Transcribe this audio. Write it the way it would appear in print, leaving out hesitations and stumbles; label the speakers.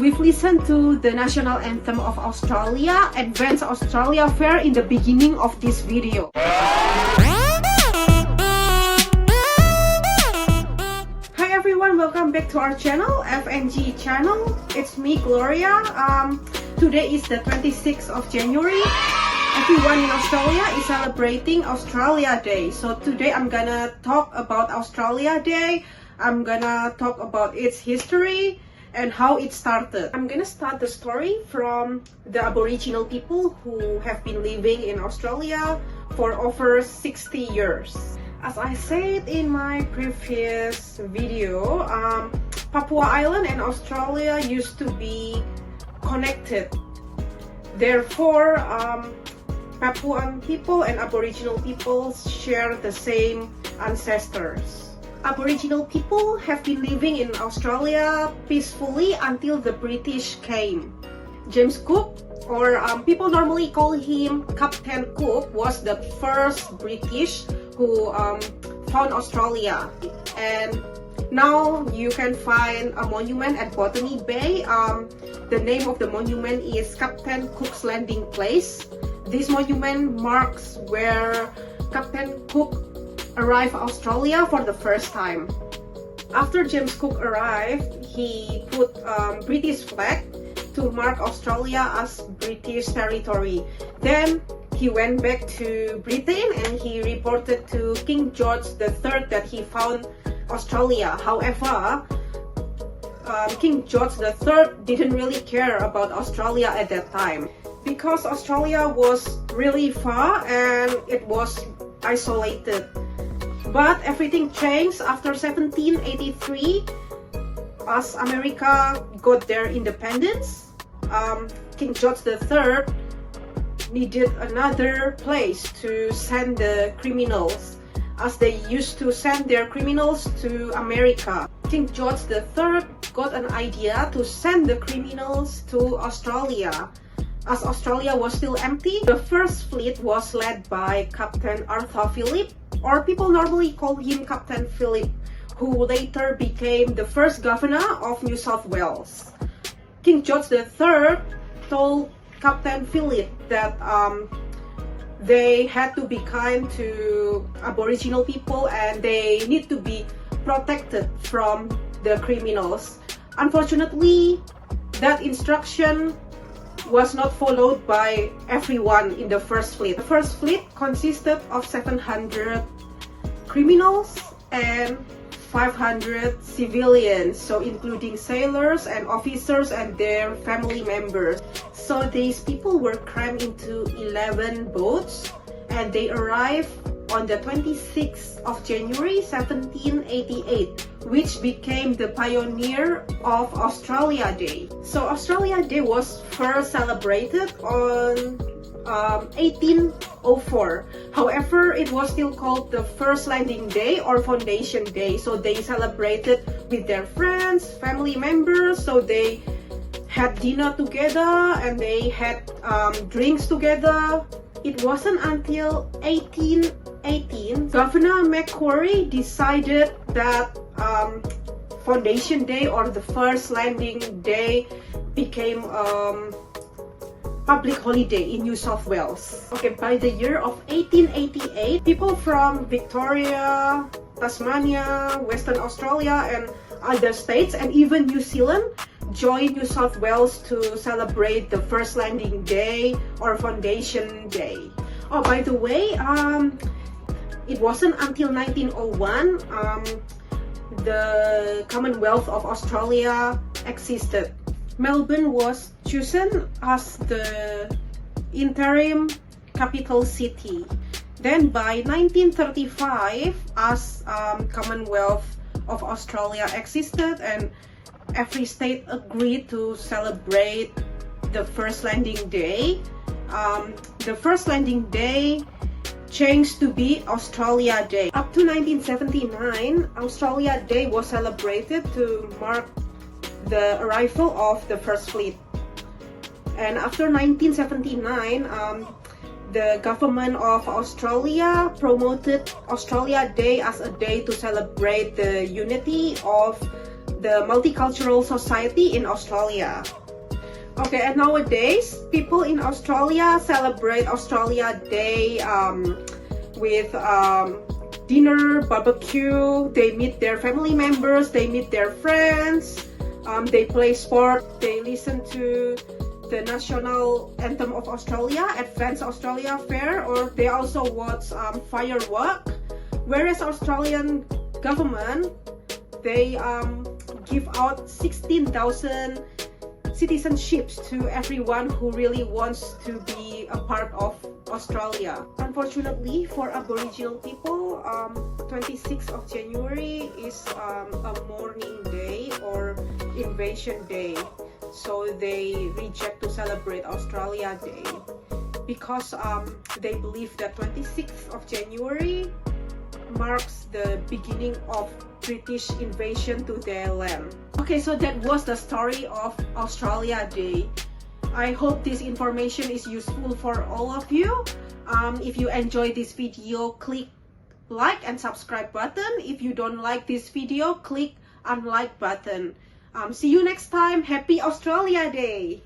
Speaker 1: we've listened to the national anthem of Australia, Advance Australia Fair, in the beginning of this video. Hi everyone, welcome back to our channel, FNG channel. It's me, Gloria. Today is the 26th of January. Everyone in Australia is celebrating Australia Day. So today I'm gonna talk about Australia Day. I'm gonna talk about its history and how it started. I'm gonna start the story from the Aboriginal people who have been living in Australia for over 60 years. As I said in my previous video, Papua Island and Australia used to be connected. Therefore, Papuan people and Aboriginal people share the same ancestors. Aboriginal people have been living in Australia peacefully until the British came. James Cook, or people normally call him Captain Cook, was the first British who found Australia. And now you can find a monument at Botany Bay. The name of the monument is Captain Cook's Landing Place. This monument marks where Captain Cook arrived Australia for the first time. After James Cook arrived, he put British flag to mark Australia as British territory. Then he went back to Britain and he reported to King George III that he found Australia. However, King George III didn't really care about Australia at that time because Australia was really far and it was isolated. But everything changed after 1783 as America got their independence. King George III needed another place to send the criminals, as they used to send their criminals to America. King George III got an idea to send the criminals to Australia. As Australia was still empty, the first fleet was led by Captain Arthur Phillip, or people normally call him Captain Phillip, who later became the first governor of New South Wales. King George III told Captain Phillip that they had to be kind to Aboriginal people and they need to be protected from the criminals. Unfortunately, that instruction was not followed by everyone in the first fleet. The first fleet consisted of 700 criminals and 500 civilians, so including sailors and officers and their family members. So these people were crammed into 11 boats and they arrived on the 26th of January 1788, which became the pioneer of Australia Day. So Australia Day was first celebrated on 1804. However, it was still called the First Landing Day or Foundation Day. So they celebrated with their friends, family members. So they had dinner together and they had drinks together. It wasn't until 1818 Governor Macquarie decided that Foundation Day or the First Landing Day became public holiday in New South Wales. Okay, by the year of 1888, people from Victoria, Tasmania, Western Australia and other states and even New Zealand joined New South Wales to celebrate the First Landing Day or Foundation Day. Oh, by the way, it wasn't until 1901 the Commonwealth of Australia existed. Melbourne was chosen as the interim capital city. Then by 1935, as Commonwealth of Australia existed and every state agreed to celebrate the First Landing Day, the First Landing Day changed to be Australia Day. Up to 1979, Australia Day was celebrated to mark the arrival of the First Fleet. And after 1979, the government of Australia promoted Australia Day as a day to celebrate the unity of the multicultural society in Australia. Okay, and nowadays people in Australia celebrate Australia Day with dinner, barbecue. They meet their family members, they meet their friends, they play sport, they listen to the national anthem of Australia, Advance Australia Fair, or they also watch firework. Whereas Australian government, they give out 16,000 citizenships to everyone who really wants to be a part of Australia. Unfortunately for Aboriginal people, 26th of January is a mourning day or invasion day, so they reject to celebrate Australia Day because they believe that 26th of January marks the beginning of British invasion to their land. Okay, so that was the story of Australia Day. I hope this information is useful for all of you. If you enjoyed this video, click like and subscribe button. If you don't like this video, click unlike button. See you next time. Happy Australia Day!